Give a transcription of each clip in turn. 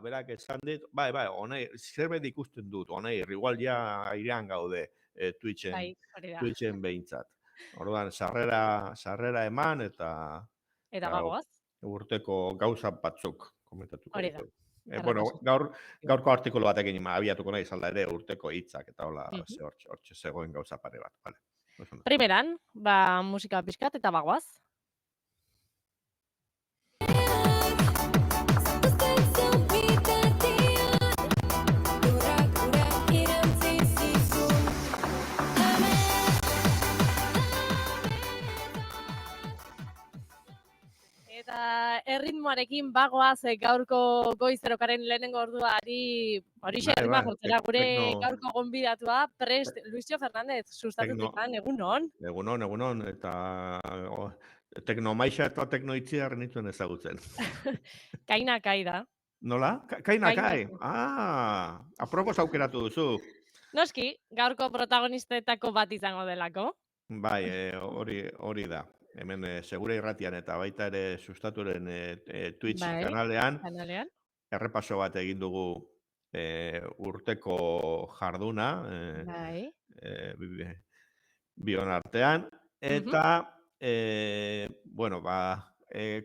berak esan dit, bai, zerbait ikusten dut, igual ja airean gaude Twitchen behintzat. Orduan, sarrera eman eta bagoaz. urteko gauza batzuk komentatuko Hori da. ditu. Gaurko artikulu batekin abiatuko nahi izalda ere urteko hitzak eta hola hortxe zegoen gauza pare bat. Vale. Primeran, musika pixkat eta bagoaz. Eta erritmoarekin bagoaz gaurko goizerokaren lehenengo orduari horixe erritmoa jortzera gure gaurko gonbidatua prest Luisio Fernández sustatutik egunon. Egunon, eta teknomaixa eta teknoitziar nituen ezagutzen. Kaina kai da. Nola? Kaina kai? Aprobos aukeratu duzu. Noski, gaurko protagonistetako bat izango delako. Bai, hori da. Hemen segure irratian eta baita ere sustaturen Twitch kanalean errepaso bat egin dugu urteko jarduna bion artean eta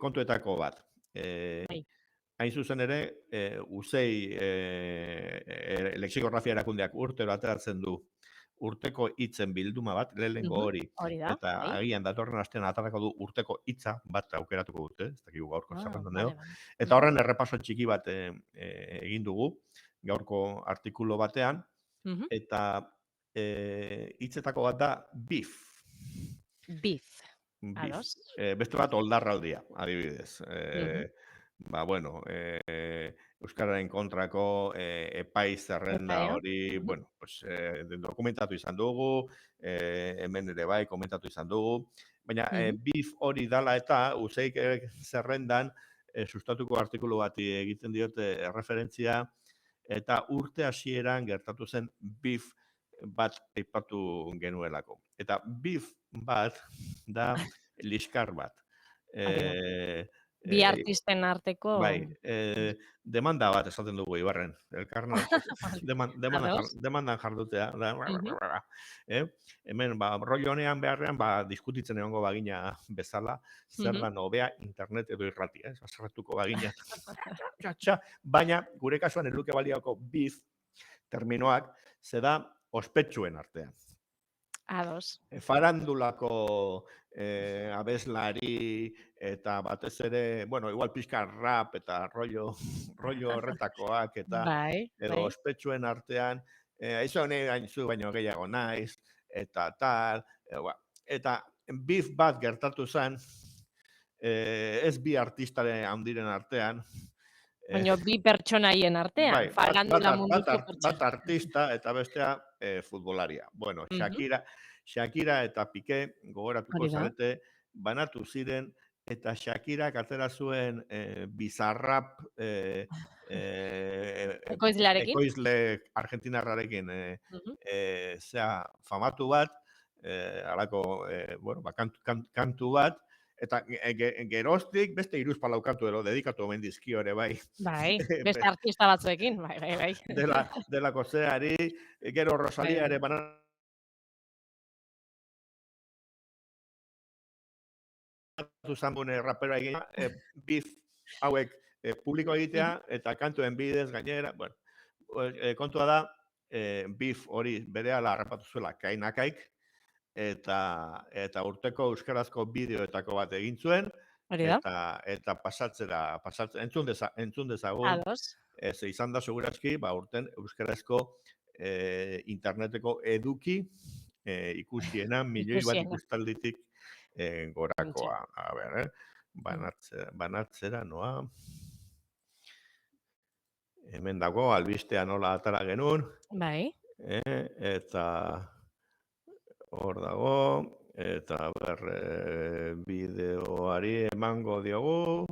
kontuetako bat. Hain zuzen ere, USEI lexikografia erakundeak urtero ateratzen du urteko hitzen bilduma bat, lehenengo hori. Eta agian datorren astean atarako du urteko hitza bat aukeratuko dute, ez dakigu gaurko zerrendan edo. Eta horren errepaso txiki bat egin dugu, gaurko artikulu batean, eta hitzetako bat da beef. Beef. Beste bat oldarraldia, adibidez. Euskararen kontrako epai zerrenda hori, dokumentatu izan dugu, hemen ere bai komentatu izan dugu, baina beef hori dala eta USEIk zerrendan sustatuko artikulu bati egiten diote referentzia, eta urte hasieran gertatu zen beef bat aipatu genuelako. Eta beef bat da liskar bat. Bi artisten arteko... Bai, demanda bat esaten dugu Ibarren. Elkarna, demandan jardutea. Hemen, rollo honean beharrean, diskutitzen egongo bagina bezala, zer da nobea internet edo irratia, zerretuko bagina. Baina, gure kasuan eluke baliako beef terminoak, zeda ospetsuen artean. Ados. Farandulako abeslari eta batez ere, igual pixka rap eta rollo horretakoak eta edo ospetsuen artean, aizu hone gainzu baino gehiago naiz, eta tal, eta beef bat gertatu zen, ez bi artistaren handiren artean, baina bi pertsonaien artean, farandula munduko pertsona. Bat artista eta bestea futbolaria. Bueno, Shakira eta Piqué gogoratuko zarete, banatu ziren, eta Shakirak atera zuen bizarrap ekoizle argentinarrarekin famatu bat, alako kantu bat, eta geroztik beste hiruzpalau kantu dedikatu omen dizkio ere bai. Bai, beste artista batzuekin, bai. Delako zeari, gero Rosalia ere banatu zambune rapera egin, beef hauek publiko egitea, eta kantuen bidez gainera, kontua da, beef hori berehala harrapatu zuela kainakaik, eta urteko euskarazko bideoetako bat egin zuen, eta entzun dezagun, izan da segurazki, urten euskarazko interneteko eduki ikusiena, milioi bat ikustalditik gorakoa. A ber, banatzera noa. Hemen dago, albistea nola atara genuen. Bai. Eta hor dago, eta bideoari emango diogu.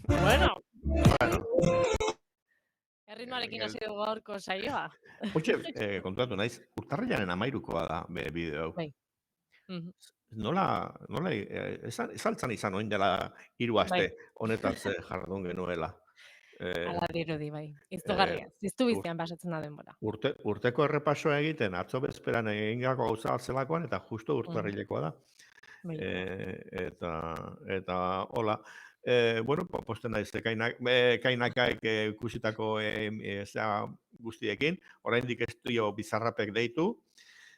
Bueno. Bueno. Erritmoarekin hasi dugu gaurko saioa. Hoxe, konturatu naiz, urtarrilaren 13koa da bideo hau. Bai. Nola esaltzan izan oin dela 3 aste honetaz jardun genuela. Ala dirudi, bai. Iztugarria, ziztu bizian pasatzen da denbora. Urteko errepasoa egiten, atzo bezperan egingako gauza bat zelakoan, eta justo urtarrilekoa da. Eta hola, bueno, posten naiz kainakaik ikusitako guztiekin, oraindik ez dio bizarrapek deitu,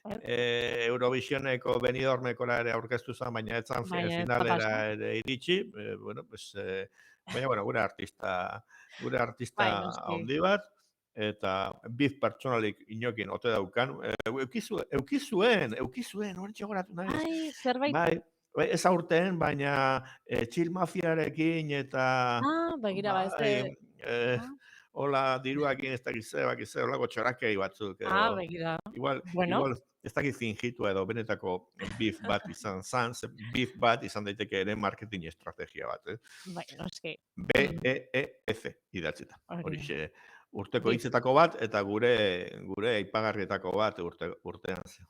Eurovisioneko Benidormekora ere aurkeztu zen, baina etzan finalera ere iritsi, bueno, pues, baina, gure artista handi bat, eta biz pertsonalik inokin ote daukan, eukizuen, horretxe goratu nahi. Ai, zerbait. Bai, ez aurten, baina Chill Mafiarekin eta... begira, hola, diruakin ez dakize, holako txorakei batzuk. Begira. Igual, ez dakit fingitua edo benetako beef bat izan zan, beef bat izan daiteke ere marketing estrategia bat. Bai, noski. BEEF idatzita. Horixe, urteko hitzetako bat, eta gure aipagarrietako bat urtean zen.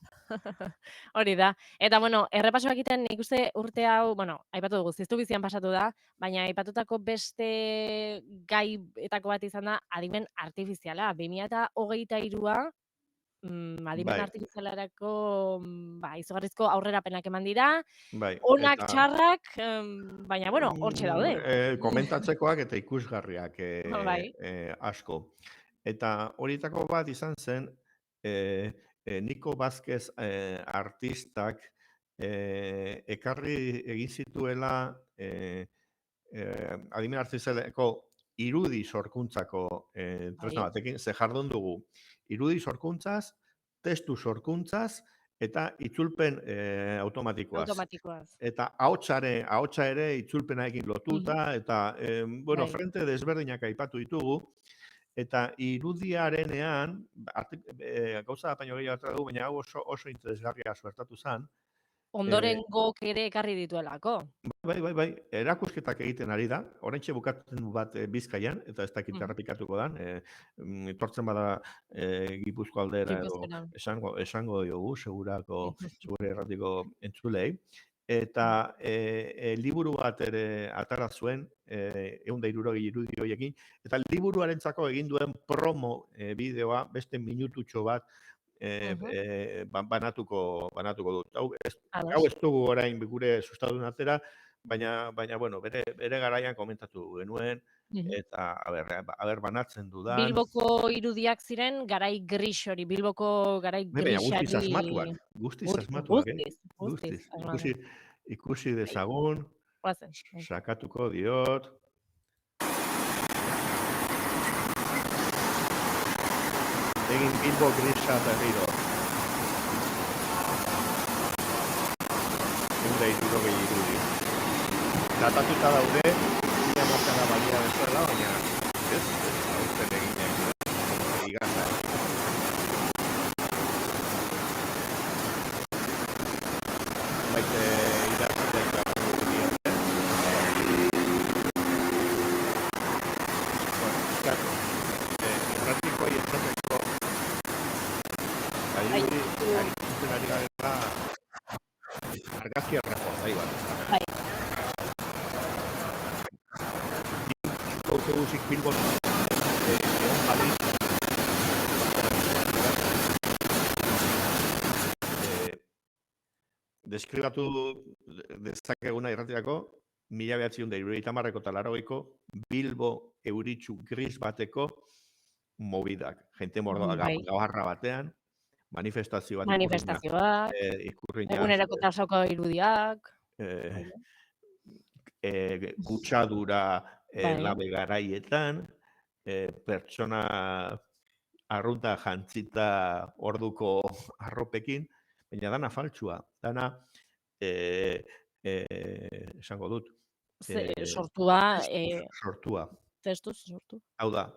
Hori da. Eta, bueno, errepasoak egiten nik uste urte hau, bueno, aipatu dugu, ziztu bizian pasatu da, baina aipatutako beste gaietako bat izan da adimen artifiziala. 2023a, adimen artifizialarako izugarrizko aurrerapenak eman dira, onak txarrak, baina, bueno, hortxe daude. Komentatzekoak eta ikusgarriak asko. Eta horietako bat izan zen, Niko Vázquez artistak ekarri egin zituela adimen artifizialeko irudi sorkuntzako tresna batekin, ze jardun dugu. Irudi sorkuntzaz, testu sorkuntzaz, eta itzulpen automatikoaz. Eta ahotsa ere itzulpenarekin lotuta, eta, bueno, frente desberdinak aipatu ditugu, eta irudiarenean, gauza da baino gehiago dugu, baina hau oso interesgarria suertatu zen. Ondoren gok ere ekarri dituelako. Bai, erakusketak egiten ari da, oraintxe bukatzen bat Bizkaian, eta ez dakit errepikatuko dan, etortzen bada Gipuzko aldera edo esango diogu, segure erratiko entzulei. Eta liburu bat ere atara zuen, 160 irudi horiekin, eta liburuarentzako egin duen promo bideoa, beste minututxo bat banatuko dut. Hau ez dugu orain gure sustadun atera, baina, bueno, bere garaian komentatu genuen, eta, aber, banatzen dudan. Bilboko irudiak ziren, garai gris hori, Bilboko garai grisari. Guztiz asmatuak. Ikusi dezagun, sakatuko diot. Egin Bilbo grisa berriro. 160 irudi. Datatuta daude, zila markana balia bezala, baina ez, aurten eginak igazta. Baite idazten gartu diote. Bueno, eskatu. Erratiko esateko aritzen ari gara argazki erreportai bat. Autobusik Bilbon egon baliz deskribatu dezakeguna irratirako 1970ko eta 80ko Bilbo euritsu gris bateko mobidak. Gente mordoa gabarra batean, manifestazio bat. Egunerako tasoko irudiak. Kutsadura labe garaietan, pertsona arrunta jantzita orduko arropekin, baina dana faltsua, dana esango dut. Sortua. Testuz sortu. Hau da,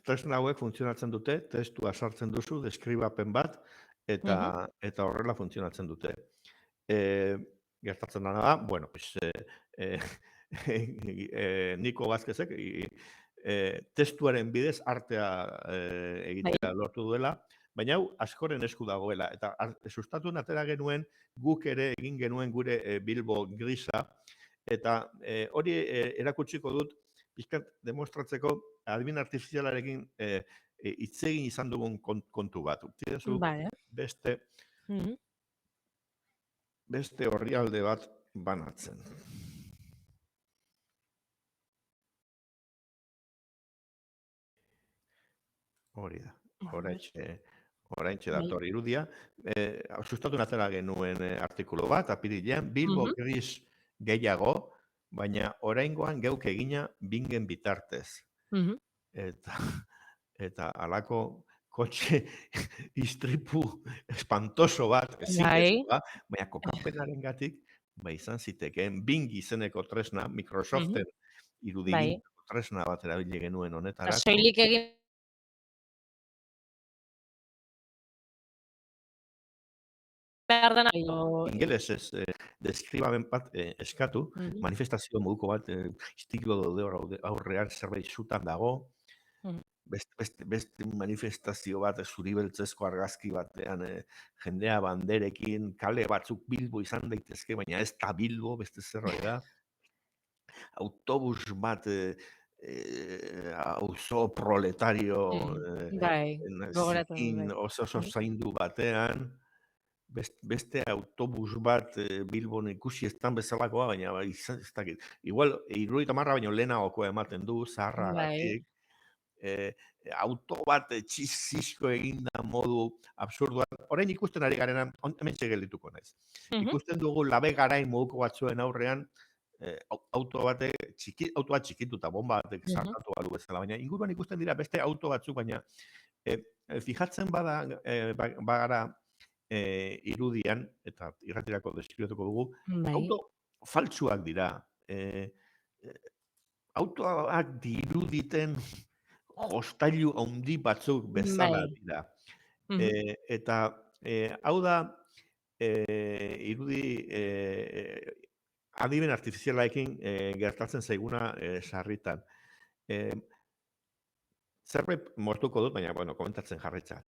tresna hauek funtzionatzen dute, testua sartzen duzu, deskribapen bat, eta horrela funtzionatzen dute. Gertatzen dena da, bueno, Niko Vazquezek testuaren bidez artea egitea lortu duela, baina hau askoren esku dagoela. Eta sustatu atera genuen, guk ere egin genuen gure Bilbo grisa, eta hori erakutsiko dut, pixkat demostratzeko adibin artifizialarekin hitz egin izan dugun kontu bat. Utzidezu beste orrialde bat banatzen. Hori da, oraintxe dator irudia. Sustatu atera genuen artikulu bat, apirilean, Bilbo gris gehiago, baina oraingoan geuk egina bingen bitartez. Eta alako kotxe istripu espantoso bat, ezinezkoa, baina kokapenaren gatik, izan zitekeen, Bing izeneko tresna, Microsoften irudigin tresna bat erabili genuen honetara. Soilik egin behar dena. Ingelesez, deskribamen bat eskatu, manifestazio moduko bat, istilu daude aurrean zerbait zutan dago, beste manifestazio bat zuri-beltzezko argazki batean jendea banderekin, kale batzuk Bilbo izan daitezke, baina ez da Bilbo, beste zerbait da. Autobus bat auzo proletario zikin oso zaindu batean, beste autobus bat Bilbon ikusi estan bezalakoa, baina izan ez dakit. Igual, 70 baino lehenagokoa ematen du, zaharragatik. Auto bat txizizko eginda modu absurduan. Orain ikusten ari garena, hemen txegelituko naiz. Ikusten dugu labe garain moduko batzuen aurrean, auto bat txikituta, bomba batek sartatu balu bezala, baina inguruan ikusten dira beste auto batzuk, baina fijatzen bagara irudian, eta irratirako deskribatuko dugu, auto faltsuak dira. Autoak diruditen hostailu handi batzuk bezala dira. Eta hau da irudi adimen artifizialaekin gertatzen zaiguna sarritan. Zerbait mortuko dut, baina komentatzen jarraitza.